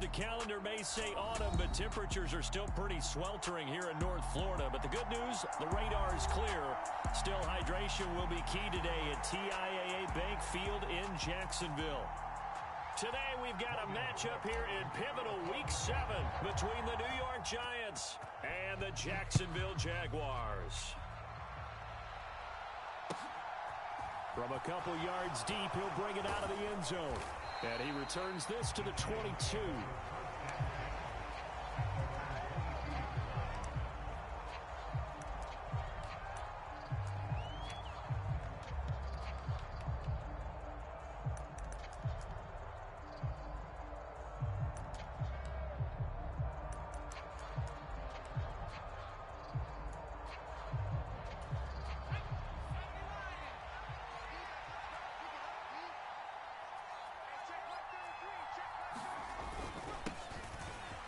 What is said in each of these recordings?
The calendar may say autumn, but temperatures are still pretty sweltering here in North Florida. But the good news, the radar is clear. Still, hydration will be key today at TIAA Bank Field in Jacksonville. Today, we've got a matchup here in pivotal Week 7 between the New York Giants and the Jacksonville Jaguars. From a couple yards deep, he'll bring it out of the end zone. And he returns this to the 22.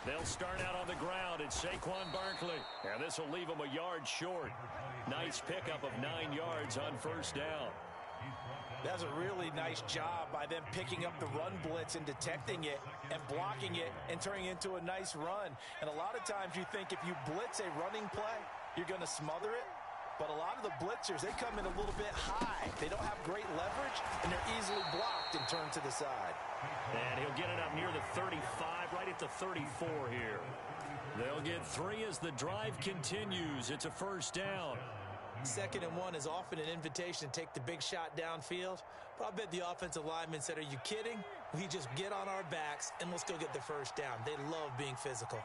They'll start out on the ground. It's Saquon Barkley. And this will leave him a yard short. Nice pickup of 9 yards on first down. That's a really nice job by them picking up the run blitz and detecting it and blocking it and turning it into a nice run. And a lot of times you think if you blitz a running play, you're going to smother it. But a lot of the blitzers, they come in a little bit high. They don't have great leverage, and they're easily blocked and turned to the side. And he'll get it up near the 35, right at the 34 here. They'll get 3 as the drive continues. It's a first down. 2nd and 1 is often an invitation to take the big shot downfield. But I bet the offensive lineman said, are you kidding? We just get on our backs, and let's go get the first down. They love being physical.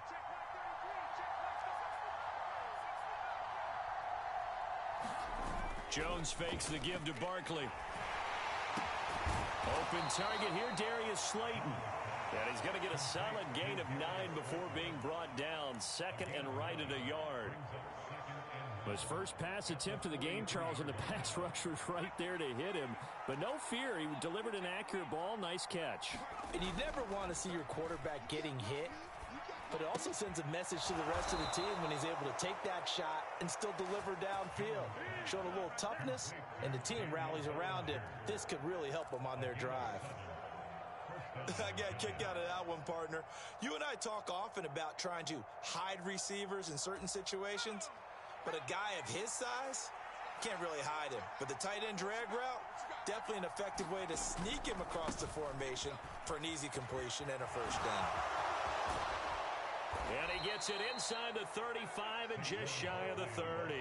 Jones fakes the give to Barkley. Open target here, Darius Slayton. And he's going to get a solid gain of 9 before being brought down. 2nd and right at a yard. His first pass attempt of the game, Charles, and the pass rusher's right there to hit him. But no fear, he delivered an accurate ball. Nice catch. And you never want to see your quarterback getting hit. But it also sends a message to the rest of the team when he's able to take that shot and still deliver downfield. Showing a little toughness, and the team rallies around him. This could really help them on their drive. I got a kick out of that one, partner. You and I talk often about trying to hide receivers in certain situations. But a guy of his size, can't really hide him. But the tight end drag route, definitely an effective way to sneak him across the formation for an easy completion and a first down. And he gets it inside the 35 and just shy of the 30.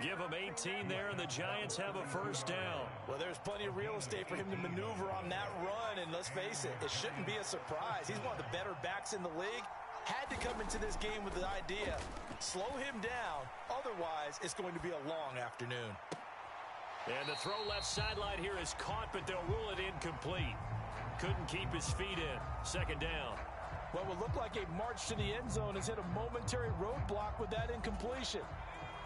Give him 18 there, and the Giants have a first down. Well, there's plenty of real estate for him to maneuver on that run, and let's face it, it shouldn't be a surprise. He's one of the better backs in the league. Had to come into this game with the idea, slow him down, otherwise it's going to be a long afternoon. And the throw left sideline here is caught, but they'll rule it incomplete. Couldn't keep his feet in. 2nd down. What would look like a march to the end zone has hit a momentary roadblock with that incompletion.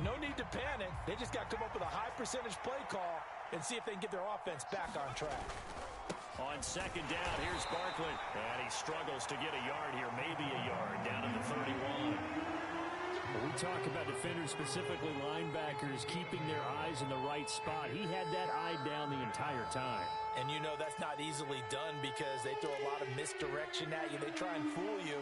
No need to panic. They just got to come up with a high percentage play call and see if they can get their offense back on track. On 2nd down, here's Barkley. And he struggles to get a yard here, maybe a yard, down at the 31. When we talk about defenders, specifically linebackers, keeping their eyes in the right spot, he had that eye down the entire time. And you know that's not easily done because they throw a lot of misdirection at you. They try and fool you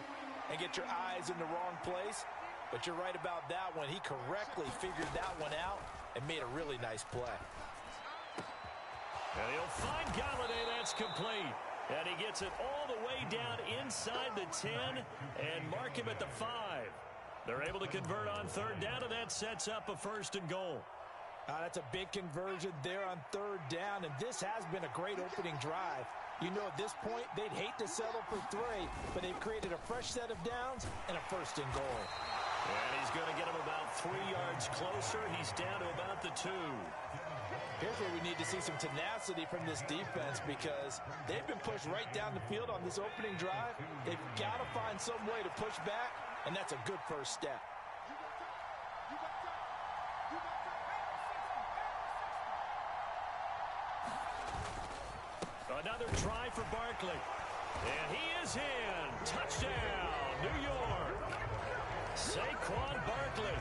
and get your eyes in the wrong place. But you're right about that one. He correctly figured that one out and made a really nice play. And he'll find Galladay. That's complete. And he gets it all the way down inside the 10 and mark him at the 5. They're able to convert on 3rd down, and that sets up a 1st and goal. That's a big conversion there on 3rd down, and this has been a great opening drive. You know, at this point, they'd hate to settle for 3, but they've created a fresh set of downs and a 1st and goal. And he's going to get him about 3 yards closer. He's down to about the 2. Here's where we need to see some tenacity from this defense because they've been pushed right down the field on this opening drive. They've got to find some way to push back, and that's a good first step. Another try for Barkley. And he is in. Touchdown, New York. Saquon Barkley,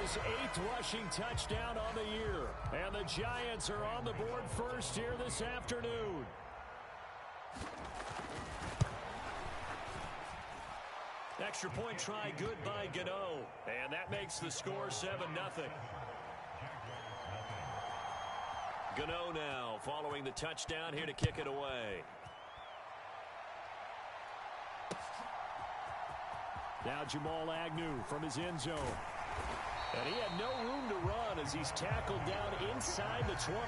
his 8th rushing touchdown on the year. And the Giants are on the board first here this afternoon. extra point try good by Gano. And that makes the score 7-0. Gano now following the touchdown here to kick it away. Now Jamal Agnew from his end zone. And he had no room to run as he's tackled down inside the 20.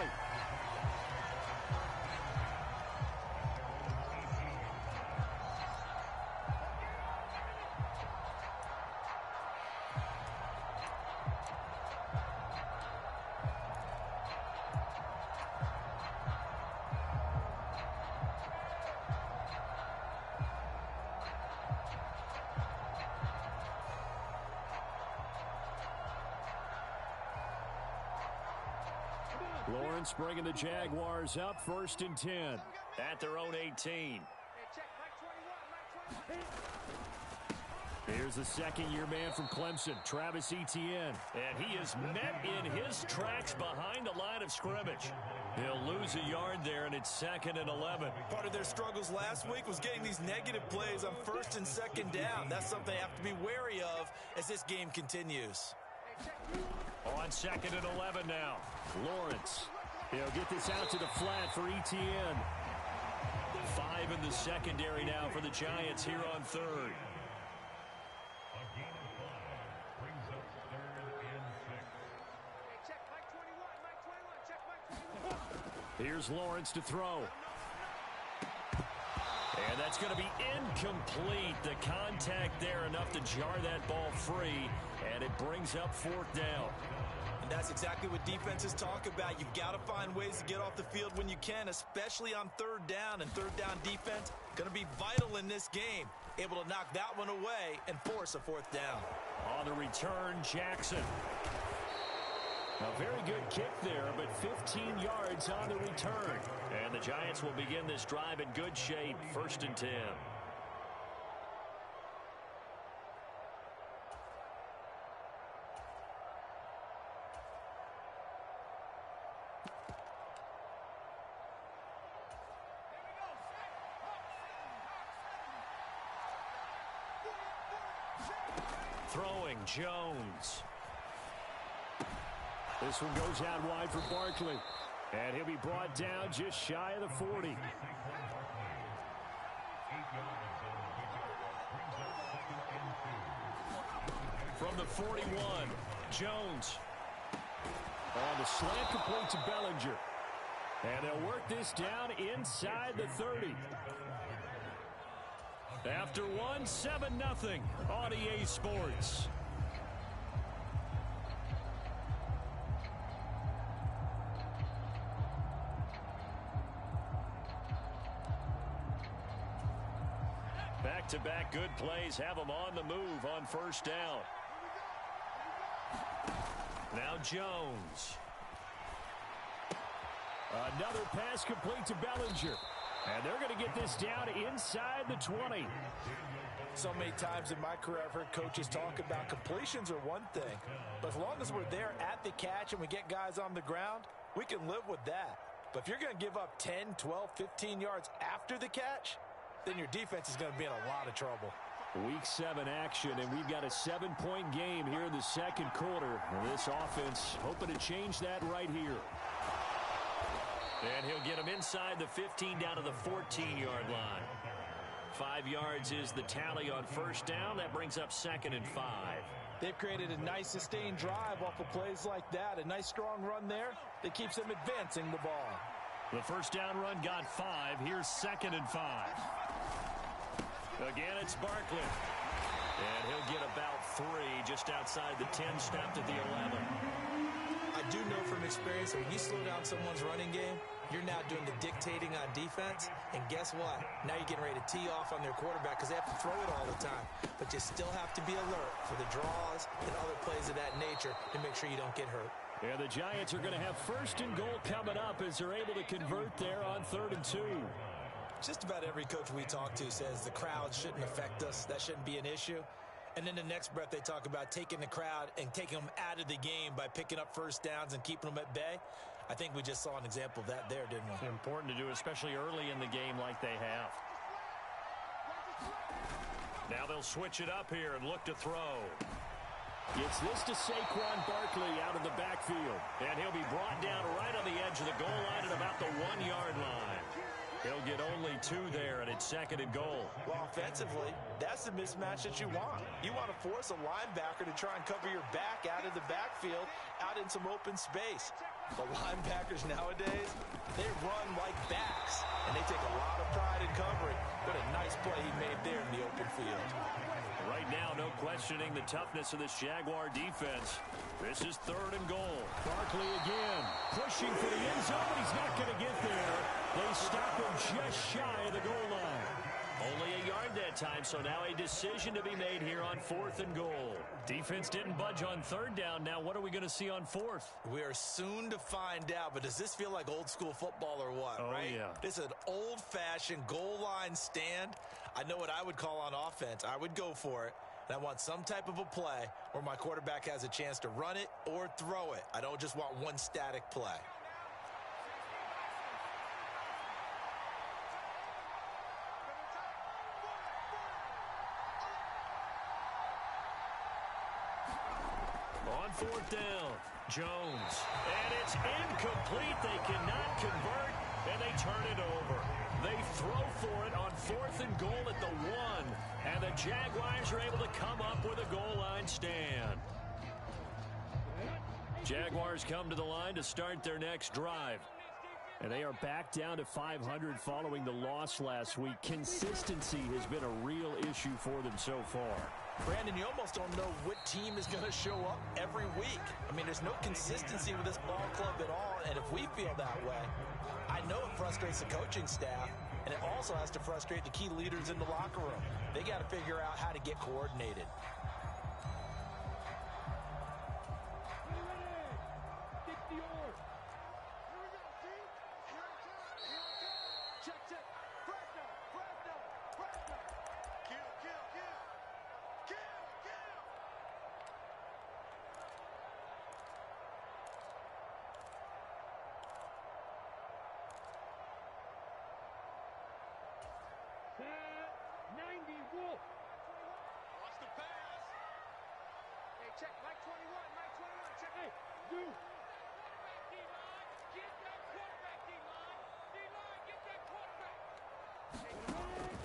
Lawrence bringing the Jaguars up 1st and 10. At their own 18. Here's the second-year man from Clemson, Travis Etienne. And he is met in his tracks behind the line of scrimmage. He'll lose a yard there, and it's 2nd and 11. Part of their struggles last week was getting these negative plays on 1st and 2nd down. That's something they have to be wary of as this game continues. On 2nd and 11 now. Lawrence. He'll get this out to the flat for Etienne. 5 in the secondary now for the Giants here on 3rd. Here's Lawrence to throw. And that's going to be incomplete. The contact there enough to jar that ball free. And it brings up 4th down. And that's exactly what defenses talk about. You've got to find ways to get off the field when you can, especially on 3rd down. And 3rd down defense going to be vital in this game. Able to knock that one away and force a 4th down. On the return, Jackson. A very good kick there, but 15 yards on the return. And the Giants will begin this drive in good shape. 1st and 10. Throwing, Jones. This one goes out wide for Barkley. And he'll be brought down just shy of the 40. From the 41, Jones. On the slant complete to Bellinger. And they'll work this down inside the 30. After one, 7-0 on EA Sports. Back-to-back good plays have them on the move on 1st down. Now Jones. Another pass complete to Bellinger. And they're going to get this down inside the 20. So many times in my career, I've heard coaches talk about completions are one thing. But as long as we're there at the catch and we get guys on the ground, we can live with that. But if you're going to give up 10, 12, 15 yards after the catch, then your defense is going to be in a lot of trouble. Week 7 action, and we've got a 7-point game here in the 2nd quarter. This offense hoping to change that right here. And he'll get him inside the 15 down to the 14-yard line. 5 yards is the tally on 1st down. That brings up 2nd and 5. They've created a nice sustained drive off of plays like that. A nice strong run there that keeps them advancing the ball. The 1st down run got 5. Here's 2nd and 5. Again, it's Barkley. And he'll get about 3 just outside the 10, snapped at the 11. I do know from experience that when you slow down someone's running game, you're now doing the dictating on defense. And guess what? Now you're getting ready to tee off on their quarterback because they have to throw it all the time. But you still have to be alert for the draws and other plays of that nature to make sure you don't get hurt. Yeah, the Giants are going to have 1st and goal coming up as they're able to convert there on 3rd and 2. Just about every coach we talk to says the crowd shouldn't affect us. That shouldn't be an issue. And then the next breath they talk about taking the crowd and taking them out of the game by picking up 1st downs and keeping them at bay. I think we just saw an example of that there, didn't we? Important to do, especially early in the game like they have. Now they'll switch it up here and look to throw. Gets this to Saquon Barkley out of the backfield. And he'll be brought down right on the edge of the goal line at about the 1-yard line. He'll get only 2 there, and it's 2nd and goal. Well, offensively, that's the mismatch that you want. You want to force a linebacker to try and cover your back out of the backfield, out in some open space. The linebackers nowadays, they run like backs, and they take a lot of pride in covering. What a nice play he made there in the open field. Right now, no questioning the toughness of this Jaguar defense. This is 3rd and goal. Barkley again, pushing for the end zone, but he's not going to get there. They stop him just shy of the goal line. Only a yard that time, so now a decision to be made here on 4th and goal. Defense didn't budge on 3rd down. Now what are we going to see on 4th? We are soon to find out, but does this feel like old school football or what, right? Yeah. This is an old-fashioned goal line stand. I know what I would call on offense. I would go for it, and I want some type of a play where my quarterback has a chance to run it or throw it. I don't just want one static play. On 4th down, Jones. And it's incomplete. They cannot convert, and they turn it over. They throw for it on 4th and goal at the 1. And the Jaguars are able to come up with a goal line stand. Jaguars come to the line to start their next drive. And they are back down to 500 following the loss last week. Consistency has been a real issue for them so far. Brandon, you almost don't know what team is going to show up every week. I mean, there's no consistency with this ball club at all, and if we feel that way, I know it frustrates the coaching staff, and it also has to frustrate the key leaders in the locker room. They got to figure out how to get coordinated.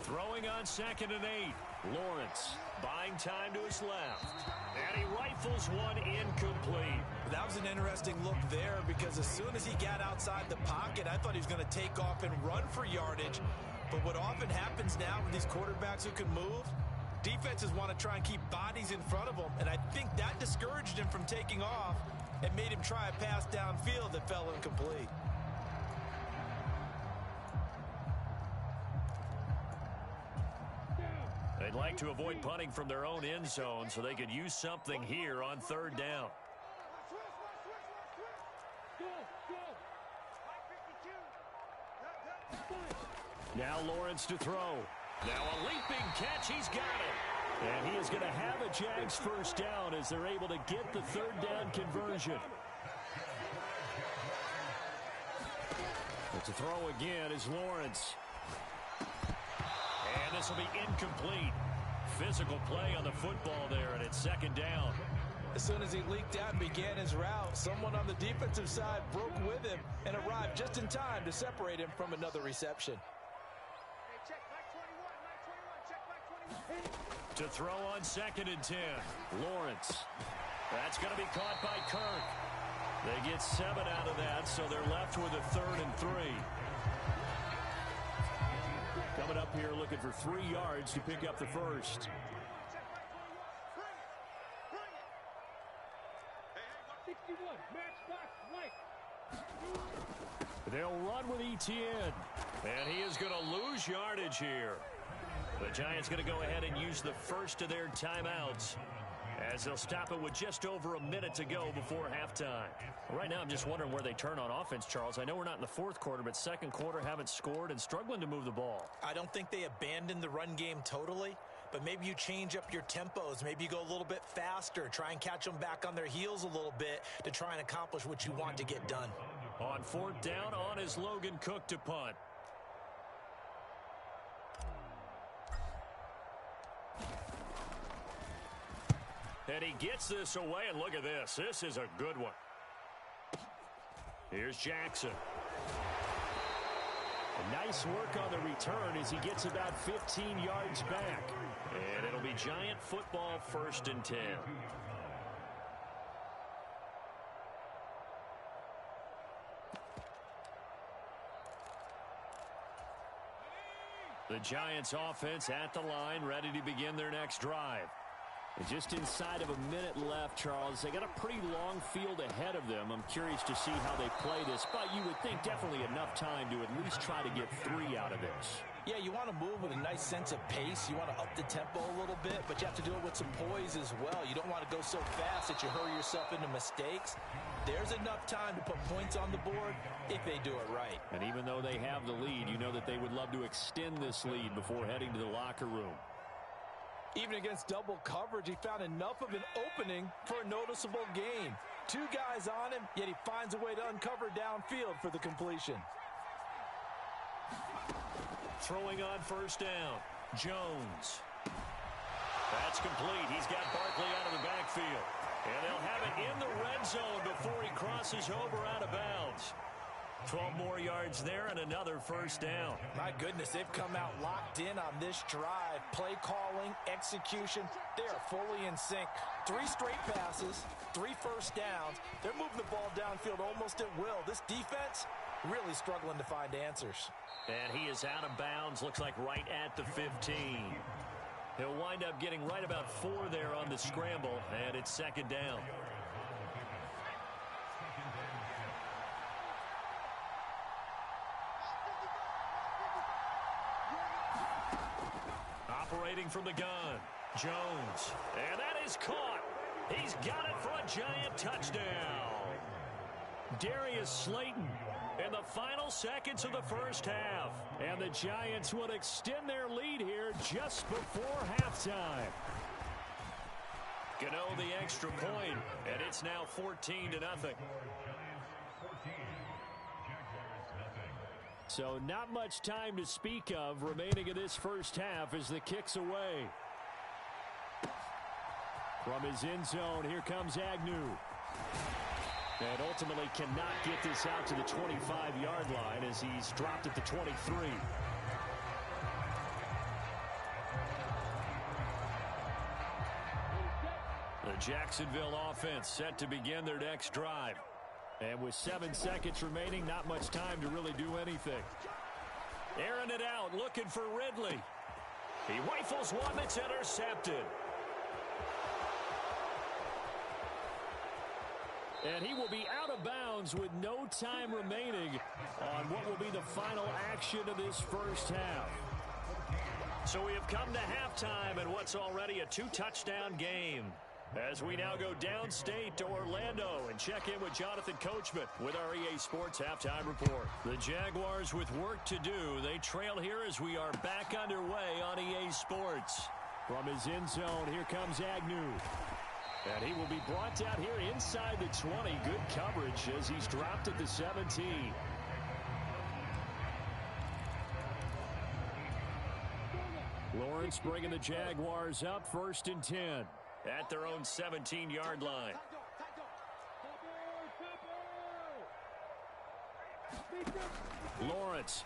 Throwing on 2nd and 8. Lawrence buying time to his left. And he rifles one incomplete. That was an interesting look there because as soon as he got outside the pocket, I thought he was going to take off and run for yardage. But what often happens now with these quarterbacks who can move, defenses want to try and keep bodies in front of them. And I think that discouraged him from taking off and made him try a pass downfield that fell incomplete. They'd like to avoid punting from their own end zone so they could use something here on 3rd down. Now Lawrence to throw. Now a leaping catch. He's got it. And he is going to have a Jags 1st down as they're able to get the 3rd down conversion. But to throw again is Lawrence. And this will be incomplete. Physical play on the football there, and it's 2nd down. As soon as he leaked out and began his route, someone on the defensive side broke with him and arrived just in time to separate him from another reception. To throw on 2nd and 10. Lawrence. That's going to be caught by Kirk. They get 7 out of that, so they're left with a 3rd and 3. Coming up here looking for 3 yards to pick up the 1st. They'll run with Etienne. And he is going to lose yardage here. The Giants going to go ahead and use the first of their timeouts as they'll stop it with just over a minute to go before halftime. Right now, I'm just wondering where they turn on offense, Charles. I know we're not in the 4th quarter, but 2nd quarter haven't scored and struggling to move the ball. I don't think they abandoned the run game totally, but maybe you change up your tempos. Maybe you go a little bit faster, try and catch them back on their heels a little bit to try and accomplish what you want to get done. On 4th down, on is Logan Cook to punt. And he gets this away, and look at this. This is a good one. Here's Jackson. A nice work on the return as he gets about 15 yards back. And it'll be Giant football, 1st and 10. The Giants offense at the line, ready to begin their next drive. And just inside of a minute left, Charles. They got a pretty long field ahead of them. I'm curious to see how they play this, but you would think definitely enough time to at least try to get 3 out of this. Yeah, you want to move with a nice sense of pace. You want to up the tempo a little bit, but you have to do it with some poise as well. You don't want to go so fast that you hurry yourself into mistakes. There's enough time to put points on the board if they do it right. And even though they have the lead, you know that they would love to extend this lead before heading to the locker room. Even against double coverage, he found enough of an opening for a noticeable gain. 2 guys on him, yet he finds a way to uncover downfield for the completion. Throwing on 1st down, Jones. That's complete. He's got Barkley out of the backfield. And they'll have it in the red zone before he crosses over out of bounds. 12 more yards there and another 1st down. My goodness, they've come out locked in on this drive. Play calling, execution, they are fully in sync. 3 straight passes, 3 first downs. They're moving the ball downfield almost at will. This defense really struggling to find answers. And he is out of bounds, looks like right at the 15. He'll wind up getting right about 4 there on the scramble, and it's 2nd down. Operating from the gun, Jones. And that is caught. He's got it for a Giant touchdown. Darius Slayton in the final seconds of the 1st half. And the Giants would extend their lead here just before halftime. Gano the extra point, and it's now 14-0. So not much time to speak of remaining in this 1st half as the kick's away. From his end zone, here comes Agnew. And ultimately cannot get this out to the 25-yard line as he's dropped at the 23. The Jacksonville offense set to begin their next drive. And with 7 seconds remaining, not much time to really do anything. Airing it out, looking for Ridley. He rifles one that's intercepted. And he will be out of bounds with no time remaining on what will be the final action of this 1st half. So we have come to halftime in what's already a 2-touchdown game. As we now go downstate to Orlando and check in with Jonathan Coachman with our EA Sports Halftime Report. The Jaguars with work to do. They trail here as we are back underway on EA Sports. From his end zone, here comes Agnew. And he will be brought down here inside the 20. Good coverage as he's dropped at the 17. Lawrence bringing the Jaguars up 1st and 10. At their own 17-yard line. Lawrence.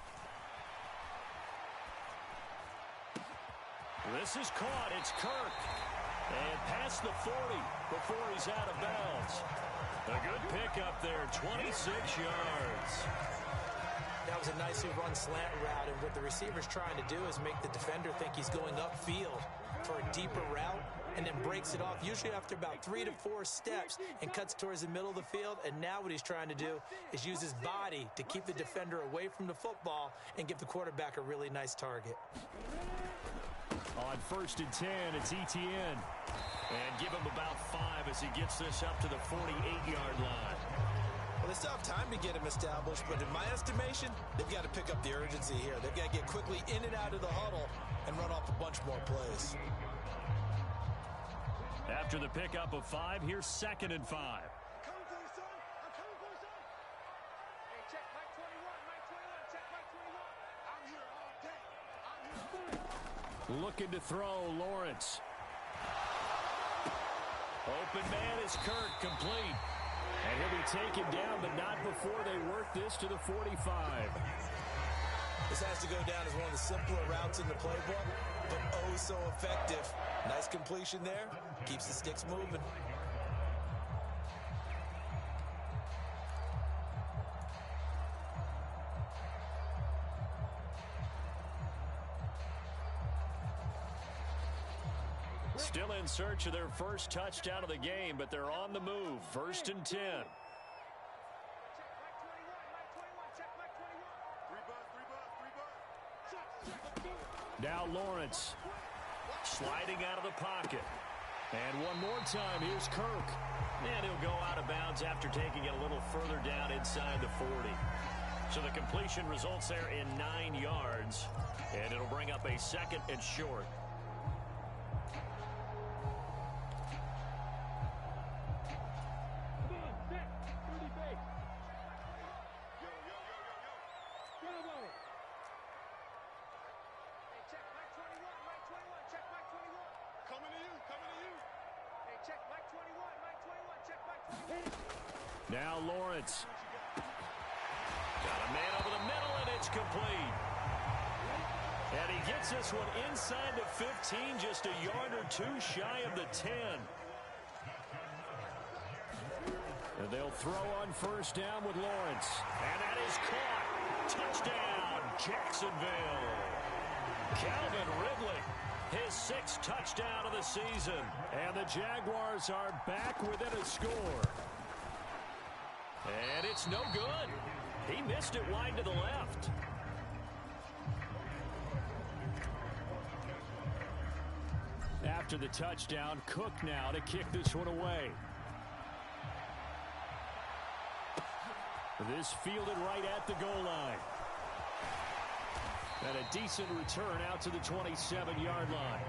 This is caught. It's Kirk. And past the 40 before he's out of bounds. A good pickup there, 26 yards. That was a nicely run slant route, and what the receiver's trying to do is make the defender think he's going upfield for a deeper route, and then breaks it off, usually after about 3 to 4 steps, and cuts towards the middle of the field. And now what he's trying to do is use his body to keep the defender away from the football and give the quarterback a really nice target. On 1st and 10, it's Etienne. And give him about 5 as he gets this up to the 48-yard line. Well, they still have time to get him established, but in my estimation, they've got to pick up the urgency here. They've got to get quickly in and out of the huddle and run off a bunch more plays. After the pickup of 5, here's 2nd and 5. Looking to throw, Lawrence. Open man is Kirk, complete. And he'll be taken down, but not before they work this to the 45. This has to go down as one of the simpler routes in the playbook, but oh so effective. Nice completion there. Keeps the sticks moving. Still in search of their first touchdown of the game, but they're on the move. 1st and 10. Now Lawrence sliding out of the pocket. And one more time, here's Kirk. And he'll go out of bounds after taking it a little further down inside the 40. So the completion results there in 9 yards. And it'll bring up a 2nd and short. Now Lawrence. Got a man over the middle, and it's complete. And he gets this one inside the 15, just a yard or two shy of the 10. And they'll throw on 1st down with Lawrence. And that is caught. Touchdown, Jacksonville. Calvin Ridley, his 6th touchdown of the season. And the Jaguars are back within a score. And it's no good. He missed it wide to the left. After the touchdown, Cook now to kick this one away. This fielded right at the goal line. And a decent return out to the 27-yard line.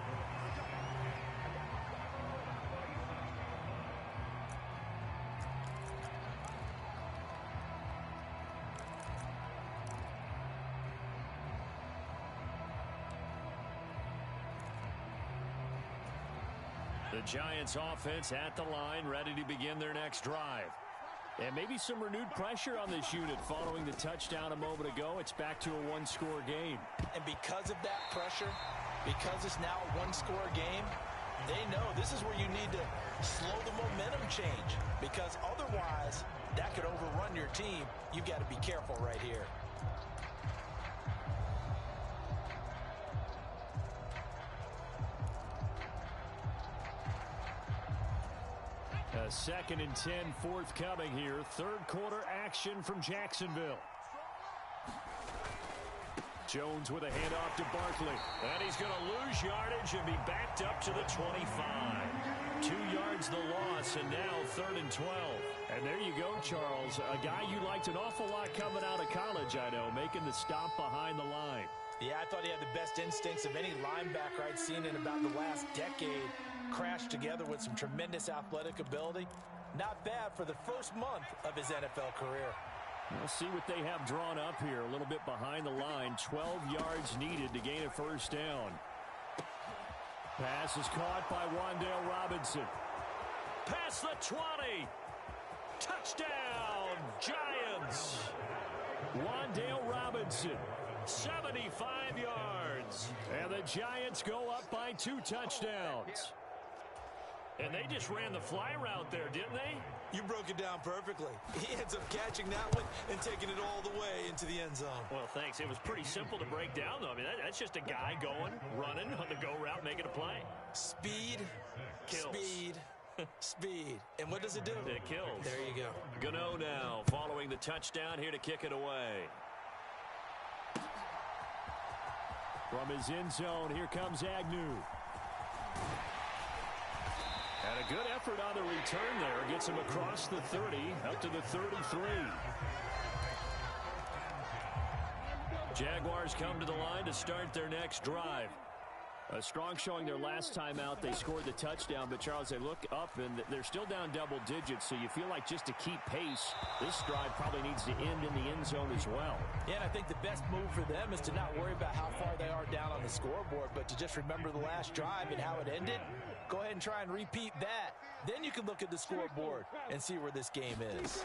The Giants offense at the line, ready to begin their next drive. And maybe some renewed pressure on this unit following the touchdown a moment ago. It's back to a one-score game. And because of that pressure, because it's now a one-score game, they know this is where you need to slow the momentum change. Because otherwise, that could overrun your team. You've got to be careful right here. A 2nd and 10 forthcoming here. 3rd quarter action from Jacksonville. Jones with a handoff to Barkley. And he's going to lose yardage and be backed up to the 25. 2 yards the loss, and now 3rd and 12. And there you go, Charles. A guy you liked an awful lot coming out of college, I know, making the stop behind the line. Yeah, I thought he had the best instincts of any linebacker I'd seen in about the last decade. Crashed together with some tremendous athletic ability. Not bad for the first month of his NFL career. We'll see what they have drawn up here. A little bit behind the line. 12 yards needed to gain a 1st down. Pass is caught by Wan'Dale Robinson. Past the 20. Touchdown, Giants. Wan'Dale Robinson, 75 yards. And the Giants go up by 2 touchdowns. And they just ran the fly route there, didn't they? You broke it down perfectly. He ends up catching that one and taking it all the way into the end zone. Well, thanks. It was pretty simple to break down, though. I mean, that's just a guy going, running on the go route, making a play. Speed, kills. Speed, speed. And what does it do? It kills. There you go. Gano now following the touchdown here to kick it away. From his end zone, here comes Agnew. And a good effort on the return there. Gets him across the 30, up to the 33. Jaguars come to the line to start their next drive. A strong showing their last time out. They scored the touchdown, but Charles, they look up and they're still down double digits, so you feel like just to keep pace, this drive probably needs to end in the end zone as well. Yeah, and I think the best move for them is to not worry about how far they are down on the scoreboard, but to just remember the last drive and how it ended, go ahead and try and repeat that. Then you can look at the scoreboard and see where this game is.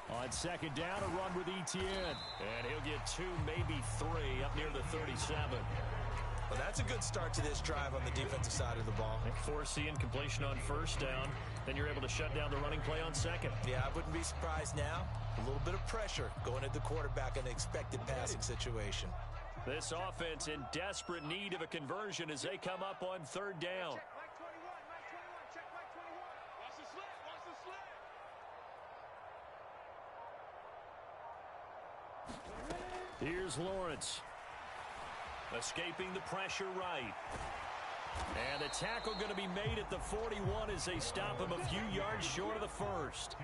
On second down, a run with Etienne. And he'll get 2, maybe 3 up near the 37. Well, that's a good start to this drive on the defensive side of the ball. Force the incompletion on first down. Then you're able to shut down the running play on second. Yeah, I wouldn't be surprised now. A little bit of pressure going at the quarterback in an expected passing situation. This offense in desperate need of a conversion as they come up on third down. Here's Lawrence. Escaping the pressure right. And the tackle going to be made at the 41 as they stop him a few yards short of the first.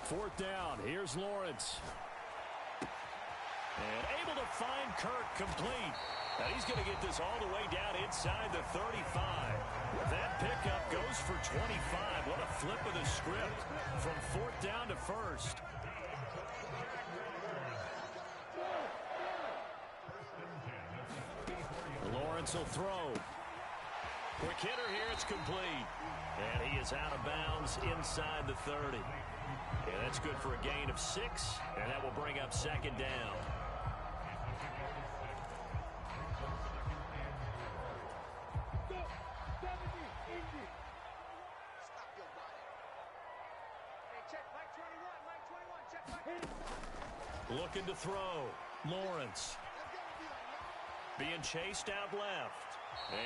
Fourth down. Here's Lawrence. And able to find Kirk complete. And he's going to get this all the way down inside the 35. That pickup goes for 25. What a flip of the script from fourth down to first. Lawrence will throw. Quick hitter here. It's complete. And he is out of bounds inside the 30. Yeah, that's good for a gain of 6, and that will bring up second down. Looking to throw. Lawrence. Being chased out left.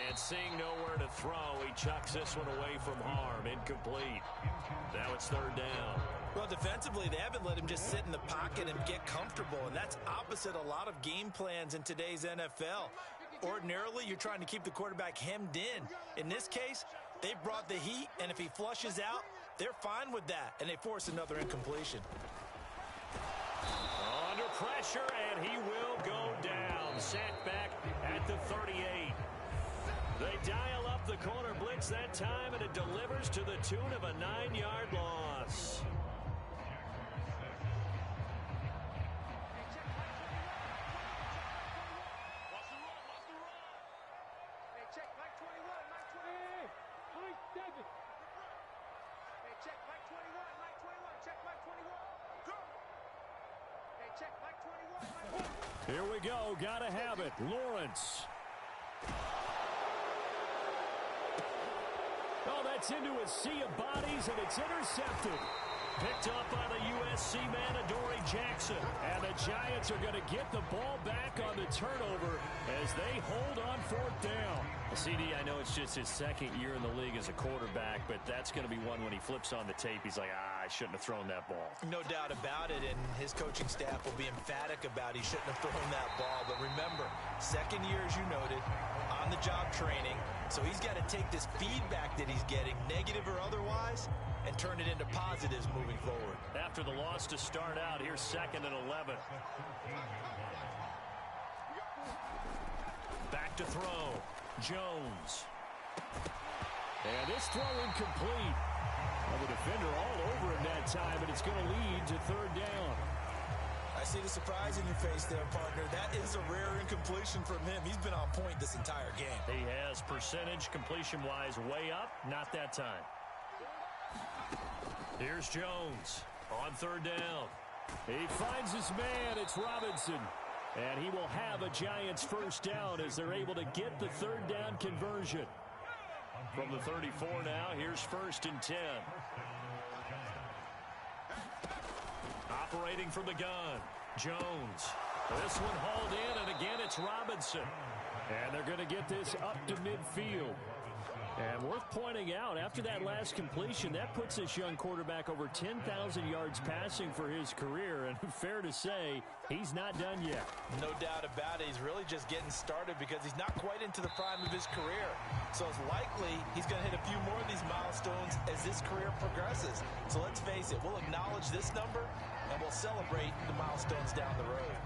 And seeing nowhere to throw, he chucks this one away from harm. Incomplete. Now it's third down. Well, defensively, they haven't let him just sit in the pocket and get comfortable, and that's opposite a lot of game plans in today's NFL. Ordinarily, you're trying to keep the quarterback hemmed in. In this case, they brought the heat, and if he flushes out, they're fine with that, and they force another incompletion. Under pressure, and he will go down. Sacked back at the 38. They dial up the corner blitz that time, and it delivers to the tune of a 9-yard loss. Here we go. Gotta have it. Lawrence. Oh, that's into a sea of bodies, and it's intercepted. Picked up by the USC man, Adoree Jackson. And the Giants are going to get the ball back on the turnover as they hold on fourth down. Well, CD, I know it's just his second year in the league as a quarterback, but that's going to be one when he flips on the tape. He's like, I shouldn't have thrown that ball. No doubt about it, and his coaching staff will be emphatic about he shouldn't have thrown that ball. But remember, second year, as you noted, on-the-job training. So he's got to take this feedback that he's getting, negative or otherwise, and turn it into positives moving forward. After the loss to start out, here's second and 11. Back to throw. Jones. And this throw incomplete. Well, the defender all over him that time, and it's going to lead to third down. I see the surprise in your face there, partner. That is a rare incompletion from him. He's been on point this entire game. He has percentage completion-wise way up. Not that time. Here's Jones on third down. He finds his man. It's Robinson. And he will have a Giants first down as they're able to get the third down conversion. From the 34 now, here's first and 10. Operating from the gun, Jones. This one hauled in, and again it's Robinson. And they're going to get this up to midfield. And worth pointing out, after that last completion, that puts this young quarterback over 10,000 yards passing for his career. And fair to say, he's not done yet. No doubt about it. He's really just getting started because he's not quite into the prime of his career. So it's likely he's going to hit a few more of these milestones as this career progresses. So let's face it, we'll acknowledge this number and we'll celebrate the milestones down the road.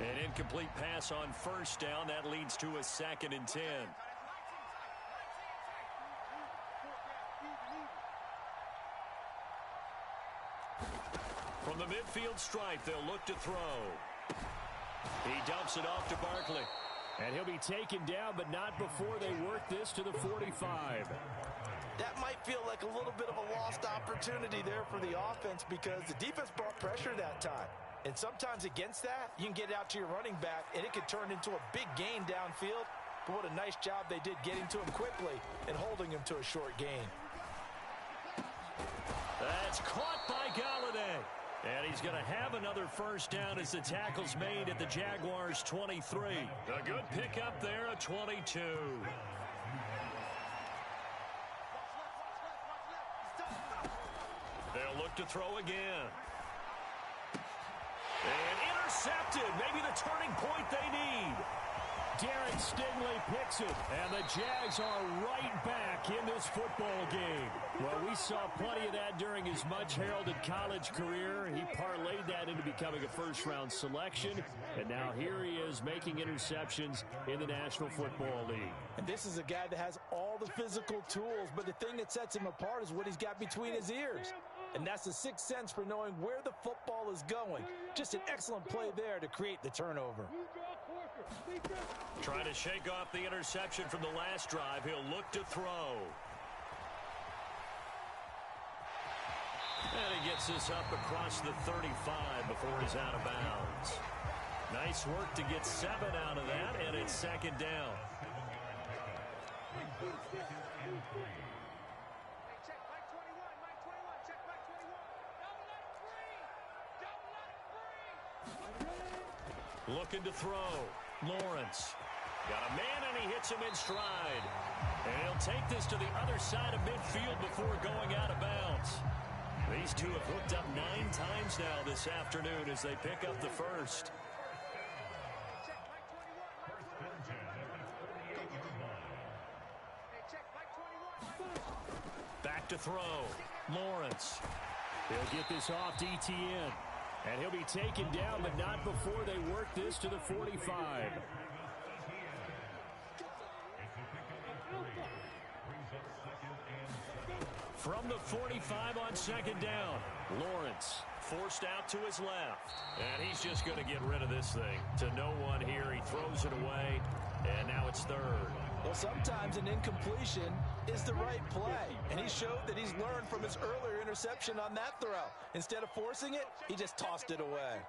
An incomplete pass on first down. That leads to a 2nd and 10. From the midfield stripe, they'll look to throw. He dumps it off to Barkley. And he'll be taken down, but not before they work this to the 45. That might feel like a little bit of a lost opportunity there for the offense because the defense brought pressure that time. And sometimes against that, you can get out to your running back, and it could turn into a big gain downfield. But what a nice job they did getting to him quickly and holding him to a short gain. That's caught by Galladay. And he's going to have another first down as the tackle's made at the Jaguars' 23. A good pickup there, a 22. They'll look to throw again. And intercepted. Maybe the turning point they need. Derek Stingley picks it, and the Jags are right back in this football game. Well, we saw plenty of that during his much-heralded college career. He parlayed that into becoming a first-round selection, and now here he is making interceptions in the National Football League. And this is a guy that has all the physical tools, but the thing that sets him apart is what he's got between his ears. And that's the sixth sense for knowing where the football is going. Just an excellent play there to create the turnover. Trying to shake off the interception from the last drive. He'll look to throw. And he gets this up across the 35 before he's out of bounds. Nice work to get 7 out of that, and it's 2nd down. Looking to throw. Lawrence. Got a man, and he hits him in stride. And he'll take this to the other side of midfield before going out of bounds. These two have hooked up 9 times now this afternoon as they pick up the first. Back to throw. Lawrence. He'll get this off to ETN. And he'll be taken down, but not before they work this to the 45. From the 45 on 2nd down. Lawrence forced out to his left. And he's just going to get rid of this thing. To no one here. He throws it away. And now it's 3rd. Well, sometimes an incompletion is the right play. And he showed that he's learned from his earlier interception on that throw. Instead of forcing it, he just tossed it away.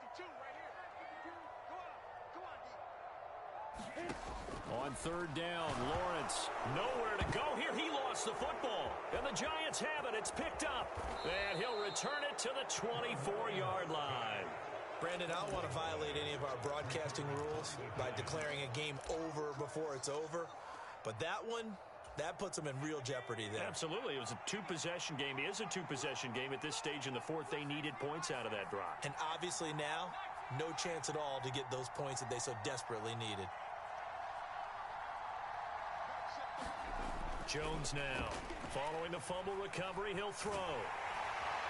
On 3rd down, Lawrence. Nowhere to go here. He lost the football. And the Giants have it. It's picked up. And he'll return it to the 24-yard line. Brandon, I don't want to violate any of our broadcasting rules by declaring a game over before it's over. But that one, that puts them in real jeopardy there. Absolutely. It was a 2-possession game. It is a 2-possession game at this stage in the 4th. They needed points out of that drive. And obviously now, no chance at all to get those points that they so desperately needed. Jones now. Following the fumble recovery, he'll throw.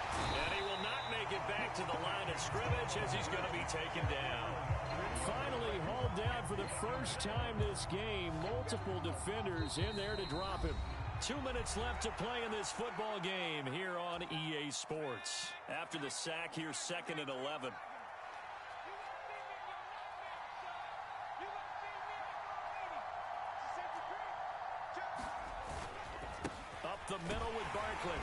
And he will not make it back to the line of scrimmage as he's going to be taken down. Finally hauled down for the first time this game. Multiple defenders in there to drop him. 2 minutes left to play in this football game here on EA Sports. After the sack, here's 2nd and 11. Up the middle with Barkley.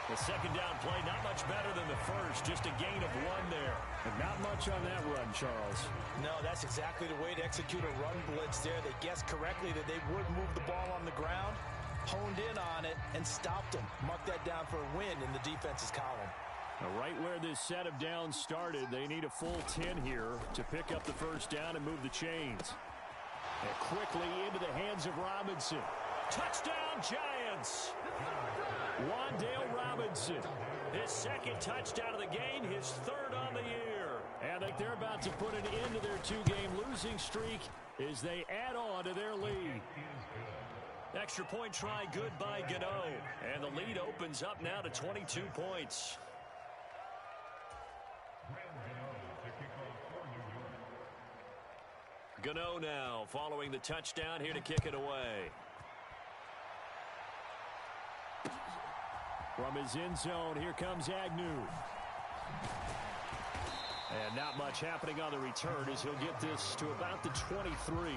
The 2nd down play, not much better than the first. Just a gain of 1 there. And not much on that run, Charles. No, that's exactly the way to execute a run blitz there. They guessed correctly that they would move the ball on the ground, honed in on it, and stopped them. Marked that down for a win in the defense's column. Now, right where this set of downs started, they need a full 10 here to pick up the first down and move the chains. And quickly into the hands of Robinson. Touchdown, Giants. Wan'Dale Robinson. His second touchdown of the game, his third on the year. And I think they're about to put an end to their two-game losing streak as they add on to their lead. Extra point try good by Gano. And the lead opens up now to 22 points. Gano now following the touchdown here to kick it away. From his end zone, here comes Agnew. And not much happening on the return as he'll get this to about the 23.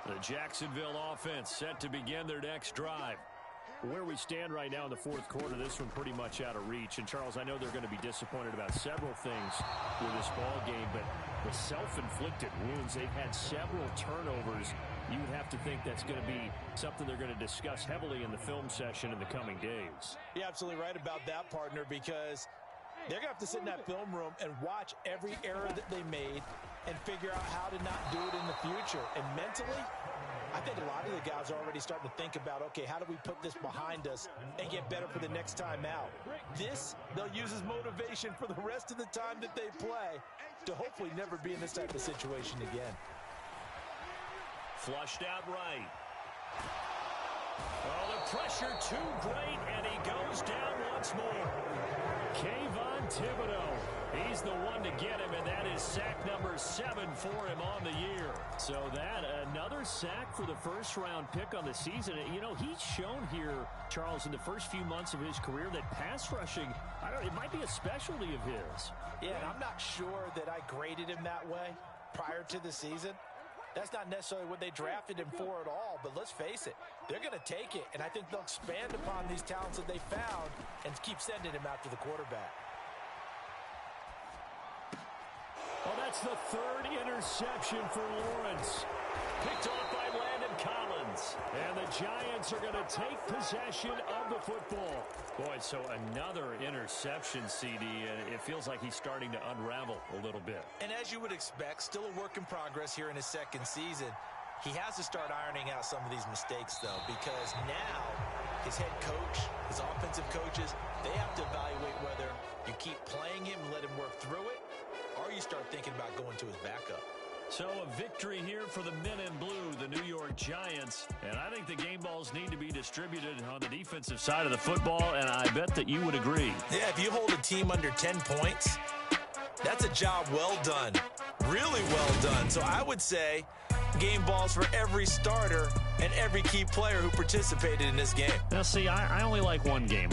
The Jacksonville offense set to begin their next drive. Where we stand right now in the fourth quarter, this one pretty much out of reach. And, Charles, I know they're going to be disappointed about several things with this ball game, but the self-inflicted wounds, they've had several turnovers. You would have to think that's going to be something they're going to discuss heavily in the film session in the coming days. You're absolutely right about that, partner, because they're going to have to sit in that film room and watch every error that they made and figure out how to not do it in the future. And mentally, I think a lot of the guys are already starting to think about, okay, how do we put this behind us and get better for the next time out? This, they'll use as motivation for the rest of the time that they play to hopefully never be in this type of situation again. Flushed out right. Oh, the pressure too great, and he goes down once more. Kayvon Thibodeau. He's the one to get him, and that is sack number 7 for him on the year. So that, another sack for the first-round pick on the season. You know, he's shown here, Charles, in the first few months of his career that pass rushing, it might be a specialty of his. Yeah, and I'm not sure that I graded him that way prior to the season. That's not necessarily what they drafted him for at all, but let's face it, they're going to take it, and I think they'll expand upon these talents that they found and keep sending him after the quarterback. Well, that's the third interception for Lawrence. Picked off by Landon Collins. And the Giants are going to take possession of the football. Boy, so another interception, CD, and it feels like he's starting to unravel a little bit. And as you would expect, still a work in progress here in his second season. He has to start ironing out some of these mistakes, though, because now his head coach, his offensive coaches, they have to evaluate whether you keep playing him and let him work through it, or you start thinking about going to his backup. So a victory here for the men in blue, the New York Giants. And I think the game balls need to be distributed on the defensive side of the football, and I bet that you would agree. Yeah, if you hold a team under 10 points, that's a job well done. Really well done. So I would say game balls for every starter and every key player who participated in this game. Now, see, I only like one game